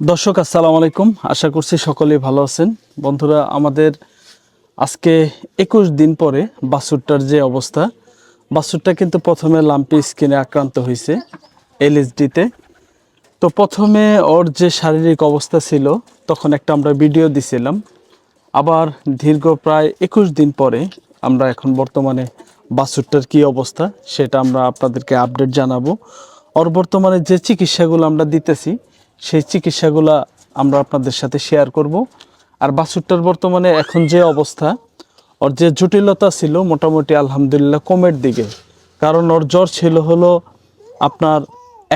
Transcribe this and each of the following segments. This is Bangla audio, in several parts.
দর্শক আসসালামু আলাইকুম, আশা করছি সকলেই ভালো আছেন। বন্ধুরা, আমাদের আজকে 21 দিন পরে বাছুরটার যে অবস্থা, বাছুরটা কিন্তু প্রথমে লাম্পি স্কিনে আক্রান্ত হয়েছে এলএসডিতে। তো প্রথমে ওর যে শারীরিক অবস্থা ছিল তখন একটা আমরা ভিডিও দিছিলাম। আবার দীর্ঘ প্রায় 21 দিন পরে আমরা এখন বর্তমানে বাছুরটার কি অবস্থা সেটা আমরা আপনাদেরকে আপডেট জানাবো। ওর বর্তমানে যে চিকিৎসাগুলো আমরা দিতেছি সেই চিকিৎসাগুলো আমরা আপনাদের সাথে শেয়ার করব। আর বাছুরটার বর্তমানে এখন যে অবস্থা, ওর যে জটিলতা ছিল মোটামুটি আলহামদুলিল্লাহ কমের দিকে। কারণ ওর জ্বর ছিল হলো আপনার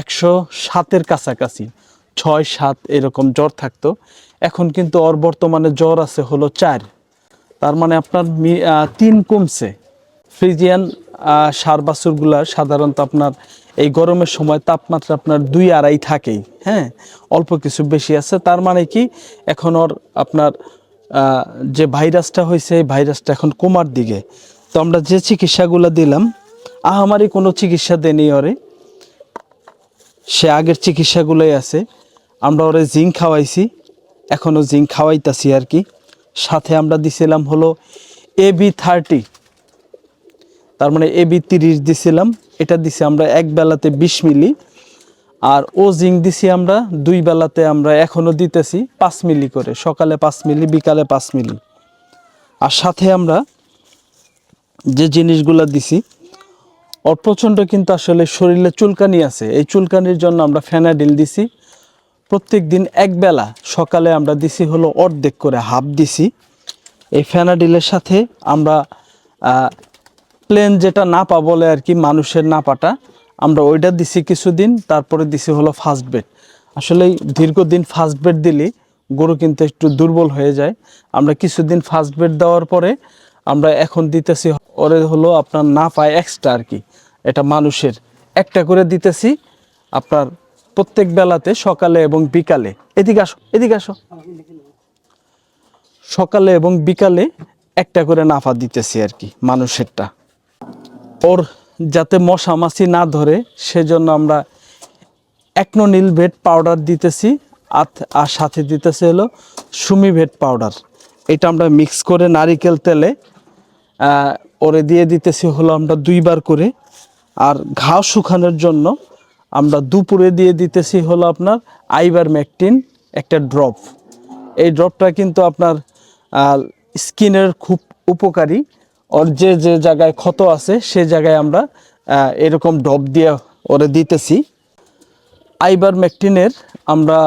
107-এর কাছাকাছি, 6-7 এরকম জ্বর থাকতো। এখন কিন্তু ওর বর্তমানে জ্বর আছে হলো 4। তার মানে আপনার 3 কমছে। ফ্রিজিয়ান ষাঁড় বাছুরগুলা সাধারণত আপনার এই গরমের সময় তাপমাত্রা আপনার 2-2.5 থাকেই, হ্যাঁ, অল্প কিছু বেশি আছে। তার মানে কি এখন ওর আপনার যে ভাইরাসটা হয়েছে এই ভাইরাসটা এখন কমার দিকে। তো আমরা যে চিকিৎসাগুলো দিলাম, আহামারি কোনো চিকিৎসা দেনি ওরে, সে আগের চিকিৎসাগুলোই আছে। আমরা ওরে জিঙ্ক খাওয়াইছি, এখনও জিঙ্ক খাওয়াইতাছি আর কি। সাথে আমরা দিছিলাম হলো AB30, তার মানে AB30 দিছিলাম। এটা দিছি আমরা এক বেলাতে 20 মিলি। আর ও জিঙ্ক দিছি আমরা 2 বেলাতে, আমরা এখনও দিতেছি 5 মিলি করে, সকালে 5 মিলি, বিকালে 5 মিলি। আর সাথে আমরা যে জিনিসগুলো দিছি, ওর প্রচণ্ড কিন্তু আসলে শরীরে চুলকানি আছে। এই চুলকানির জন্য আমরা ফেনাডিল দিছি। প্রত্যেক দিন এক বেলা সকালে আমরা দিছি হলো অর্ধেক করে, হাফ দিছি। এই ফেনাডিলের সাথে আমরা প্লেন যেটা নাপা বলে আর কি, মানুষের নাপাটা, আমরা ওইটা দিছি কিছুদিন। তারপরে দিছি হলো ফার্স্ট বেড। আসলে দীর্ঘদিন ফার্স্ট বেড দিলে গরু কিন্তু একটু দুর্বল হয়ে যায়। আমরা কিছুদিন ফার্স্ট বেড দেওয়ার পরে আমরা এখন দিতেছি ওরে হলো আপনার নাপায় এক্সট্রা আর কি, এটা মানুষের একটা করে দিতেছি আপনার প্রত্যেক বেলাতে, সকালে এবং বিকালে। এদিকে আসো, এদিকে আসো। সকালে এবং বিকালে একটা করে নাফা দিতেছি আর কি, মানুষেরটা। ওর যাতে মশা মাছি না ধরে সেজন্য আমরা অ্যাকনোনিলভেট পাউডার দিতেছি। আর সাথে দিতেছি হলো সুমিভেট পাউডার। এটা আমরা মিক্স করে নারিকেল তেলে ওরে দিয়ে দিতেছি হলো আমরা 2 বার করে। আর ঘাও শুকানোর জন্য আমরা দুপুরে দিয়ে দিতেছি হলো আপনার আইভারমেকটিন একটা ড্রপ। এই ড্রপটা কিন্তু আপনার স্কিনের খুব উপকারী। ওর যে যে জায়গায় ক্ষত আছে সে জায়গায় আমরা এরকম ড্রপ দিয়ে ওরে দিতেছি। আইভারমেকটিনের আমরা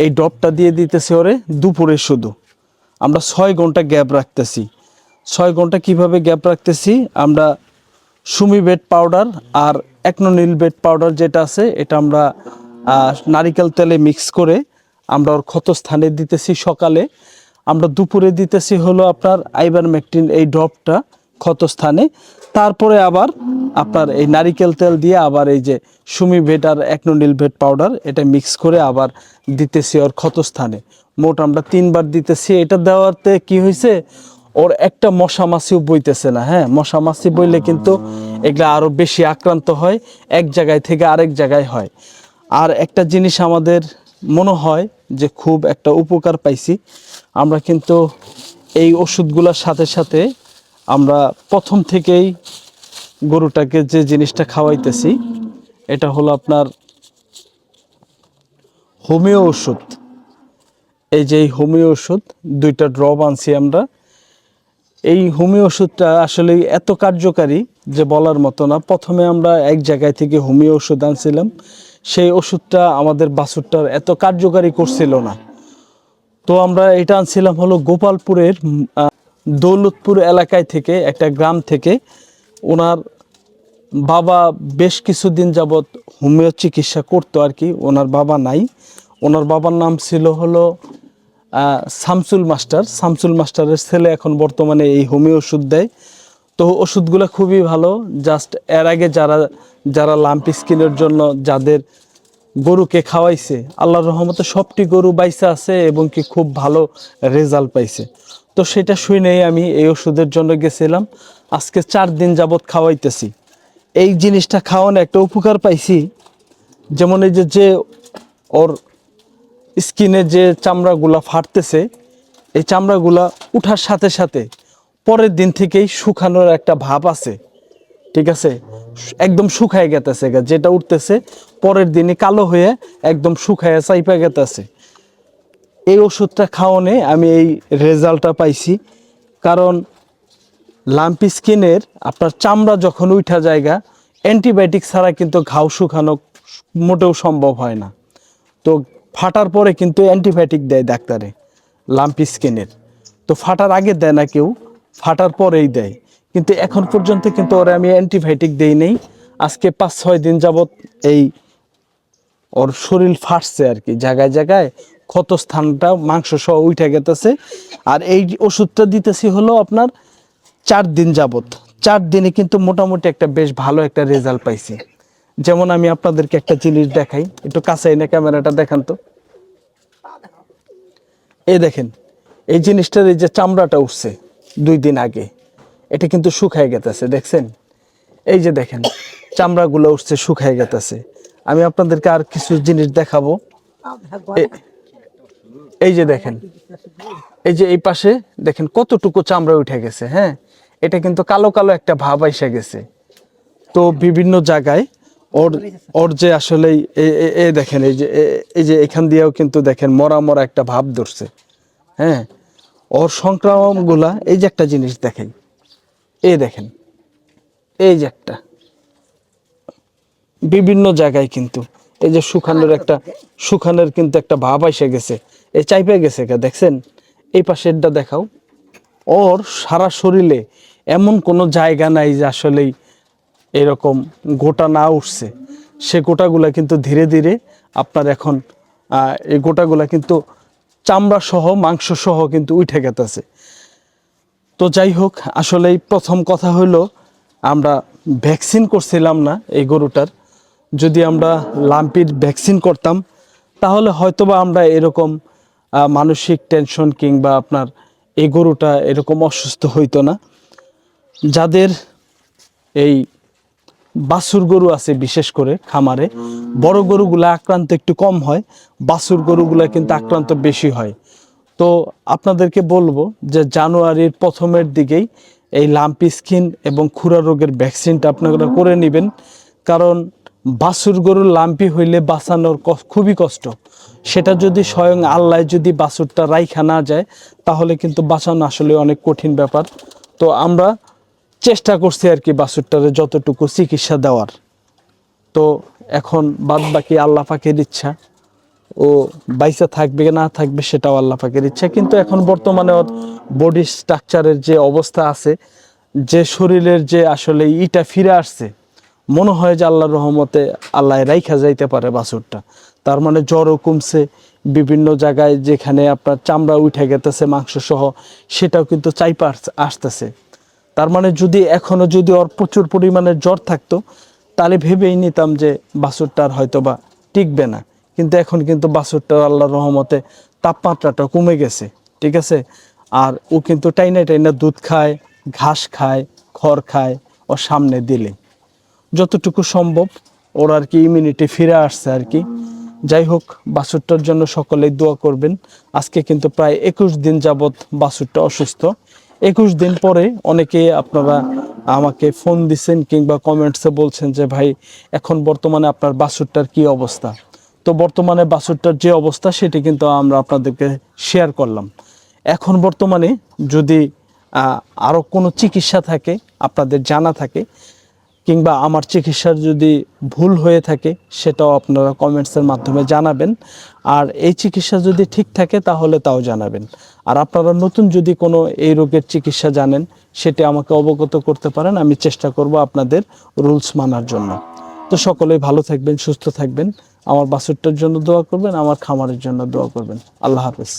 এই ড্রপটা দিয়ে দিতেছি ওরে দুপুরে শুধু। আমরা 6 ঘন্টা গ্যাপ রাখতেছি। 6 ঘন্টা কিভাবে গ্যাপ রাখতেছি, আমরা সুমিভেট পাউডার আর অ্যাকনোনিলভেট পাউডার যেটা আছে এটা আমরা নারিকেল তেলে মিক্স করে আমরা ওর ক্ষতস্থানে দিতেছি সকালে। আমরা দুপুরে দিতেছি হলো আপনার আইভারমেকটিন এই ড্রপটা ক্ষতস্থানে। তারপরে আবার আপনার এই নারিকেল তেল দিয়ে আবার এই যে সুমিভেট আর অ্যাকনোনিলভেট পাউডার এটা মিক্স করে আবার দিতেছি ওর ক্ষতস্থানে। মোট আমরা 3 বার দিতেছি। এটা দেওয়াতে কি হয়েছে, ওর একটা মশা মাছিও বইতেছে না। হ্যাঁ, মশা মাছি বইলে কিন্তু এগুলা আরও বেশি আক্রান্ত হয়, এক জায়গায় থেকে আরেক জায়গায় হয়। আর একটা জিনিস আমাদের মনে হয় যে খুব একটা উপকার পাইছি আমরা, কিন্তু এই ওষুধগুলোর সাথে সাথে আমরা প্রথম থেকেই গরুটাকে যে জিনিসটা খাওয়াইতেছি এটা হলো আপনার হোমিও ওষুধ। এই যে হোমিও ওষুধ 2টা ড্রপ আনছি আমরা। এই হোমিও ওষুধটা আসলে এত কার্যকারী যে বলার মতো না। প্রথমে আমরা এক জায়গায় থেকে হোমিও ওষুধ আনছিলাম, সেই ওষুধটা আমাদের বাছুরটার এত কার্যকারী করছিল না। তো আমরা এটা আনছিলাম হলো গোপালপুরের দৌলতপুর এলাকায় থেকে, একটা গ্রাম থেকে। ওনার বাবা বেশ কিছুদিন যাবৎ হোমিও চিকিৎসা করতো আর কি। ওনার বাবা নাই, ওনার বাবার নাম ছিল হলো শামসুল মাস্টার। শামসুল মাস্টারের ছেলে এখন বর্তমানে এই হোমিও ওষুধ দেয়। তো ওষুধগুলো খুবই ভালো। জাস্ট এর আগে যারা যারা লাম্পি স্কিনের জন্য যাদের গরুকে খাওয়াইছে, আল্লাহর রহমতে সবটি গরু বাইসা আছে এবং কি খুব ভালো রেজাল্ট পাইছে। তো সেটা শুনেই আমি এই ওষুধের জন্য গেছিলাম। আজকে 4 দিন যাবৎ খাওয়াইতেছি। এই জিনিসটা খাওয়ানো একটা উপকার পাইছি, যেমন এই যে ওর স্কিনে যে চামড়াগুলা ফাটতেছে, এই চামড়াগুলা উঠার সাথে সাথে পরের দিন থেকেই শুকানোর একটা ভাব আছে, ঠিক আছে, একদম শুকায় গেতেছে, যেটা উঠতেছে পরের দিনে কালো হয়ে একদম শুকায় চাইপা গেতেছে। এই ওষুধটা খাওয়ানে আমি এই রেজাল্টটা পাইছি। কারণ লাম্পি স্কিনের আপনার চামড়া যখন উঠা জায়গা, অ্যান্টিবায়োটিক ছাড়া কিন্তু ঘাও শুকানো মোটেও সম্ভব হয় না। তো ফাটার পরে কিন্তু অ্যান্টিবায়োটিক দেয় ডাক্তারে লাম্পি স্কিনের। তো ফাটার আগে দেয় না কেউ, ফাটার পরেই দেয়। কিন্তু এখন পর্যন্ত কিন্তু ওরা আমি অ্যান্টিবায়োটিক দেই নেই। আজকে 5-6 দিন যাবত এই ওর শরীর ফাটছে আর কি, জায়গায় জায়গায় ক্ষত স্থানটা মাংস সহ উঠে গেতেছে। আর এই ওষুধটা দিতেছি হলো আপনার 4 দিন যাবত। 4 দিনে কিন্তু মোটামুটি একটা বেশ ভালো একটা রেজাল্ট পাইছি। যেমন আমি আপনাদেরকে একটা জিনিস দেখাই, একটু কাছে এনে ক্যামেরাটা দেখান তো। এই দেখেন, এই জিনিসটার এই যে চামড়াটা উঠছে 2 দিন আগে, এটা কিন্তু শুকায় গেতেছে, দেখছেন? এই যে দেখেন চামড়াগুলো উঠছে, শুকায় গেতেছে। আমি আপনাদেরকে আর কিছু জিনিস দেখাবো। এই যে দেখেন, এই যে এই পাশে দেখেন কতটুকু চামড়া উঠে গেছে। হ্যাঁ, এটা কিন্তু কালো কালো একটা ভাব এসে গেছে। তো বিভিন্ন জায়গায় ওর ওর যে আসলে এই দেখেন, এই যে এখান দিয়েও কিন্তু দেখেন মরা মরা একটা ভাব ধরছে। হ্যাঁ, ওর সংক্রমণগুলা এই যে একটা জিনিস দেখেন, এই দেখেন, এই যে একটা বিভিন্ন জায়গায় কিন্তু এই যে শুকানোর কিন্তু একটা ভাব এসে গেছে, এই চাইপে গেছে, দেখছেন? এই পাশেরটা দেখাও। ওর সারা শরীরে এমন কোনো জায়গা নাই যে আসলেই এরকম গোটা না উঠছে। সে গোটাগুলা কিন্তু ধীরে ধীরে আপনার এখন এই গোটাগুলা কিন্তু চামড়া সহ মাংস সহ কিন্তু উঠে গেতেছে। তো যাই হোক, আসলেই প্রথম কথা হলো আমরা ভ্যাকসিন করছিলাম না এই গরুটার। যদি আমরা লাম্পির ভ্যাকসিন করতাম তাহলে হয়তোবা আমরা এরকম মানসিক টেনশন কিংবা আপনার এই গরুটা এরকম অসুস্থ হইতো না। যাদের এই বাছুর গরু আছে, বিশেষ করে খামারে বড় গরুগুলা আক্রান্ত একটু কম হয়, বাছুর গরুগুলা কিন্তু আক্রান্ত বেশি হয়। তো আপনাদেরকে বলবো যে জানুয়ারির প্রথমের দিকেই এই লাম্পি স্কিন এবং খুরা রোগের ভ্যাকসিনটা আপনারা করে নেবেন। কারণ বাছুর গরুর লাম্পি হইলে বাঁচানোর খুবই কষ্ট। সেটা যদি স্বয়ং আল্লাহ যদি বাছুরটা রাইখা না যায় তাহলে কিন্তু বাঁচানো আসলে অনেক কঠিন ব্যাপার। তো আমরা চেষ্টা করছি আর কি বাছুরটারে যতটুকু চিকিৎসা দেওয়ার। তো এখন বাদ বাকি আল্লাহ পাকের ইচ্ছা, ও বাইসা থাকবে না থাকবে সেটাও আল্লাহ পাকের ইচ্ছা। কিন্তু এখন বর্তমানে ওর বডি স্ট্রাকচারের যে অবস্থা আছে, যে শরীরের যে আসলে ইটা ফিরে আসছে, মনে হয় যে আল্লাহর রহমতে আল্লাহ রাইখা যাইতে পারে বাছুরটা। তার মানে জ্বরও কমছে, বিভিন্ন জায়গায় যেখানে আপনার চামড়া উঠে গেতেছে মাংস সহ সেটাও কিন্তু চাইপা আসতেছে। তার মানে যদি এখনো যদি ওর প্রচুর পরিমাণে জ্বর থাকতো তাহলে ভেবেই নিতাম যে বাছুরটার হয়তো বা টিকবে না। কিন্তু এখন কিন্তু বাছুরটার আল্লাহর রহমতে তাপমাত্রাটা কমে গেছে, ঠিক আছে। আর ও কিন্তু টাইনা টাইনা দুধ খায়, ঘাস খায়, খড় খায় ওর সামনে দিলে। যতটুকু সম্ভব ওর আর কি ইমিউনিটি ফিরে আসছে আর কি। যাই হোক, বাছুরটার জন্য সকলেই দোয়া করবেন। আজকে কিন্তু প্রায় 21 দিন যাবৎ বাছুরটা অসুস্থ। 21 দিন পরে অনেকে আপনারা আমাকে ফোন দিচ্ছেন কিংবা কমেন্টসে বলছেন যে ভাই এখন বর্তমানে আপনার বাছুরটার কি অবস্থা। তো বর্তমানে বাছুরটার যে অবস্থা সেটি কিন্তু আমরা আপনাদেরকে শেয়ার করলাম। এখন বর্তমানে যদি আরও কোনো চিকিৎসা থাকে আপনাদের জানা থাকে কিংবা আমার চিকিৎসার যদি ভুল হয়ে থাকে সেটাও আপনারা কমেন্টসের মাধ্যমে জানাবেন। আর এই চিকিৎসা যদি ঠিক থাকে তাহলে তাও জানাবেন। আর আপনারা নতুন যদি কোনো এই রোগের চিকিৎসা জানেন সেটি আমাকে অবগত করতে পারেন, আমি চেষ্টা করব আপনাদের রুলস মানার জন্য। তো সকলেই ভালো থাকবেন, সুস্থ থাকবেন। আমার বাছুরটার জন্য দোয়া করবেন, আমার খামারের জন্য দোয়া করবেন। আল্লাহ হাফেজ।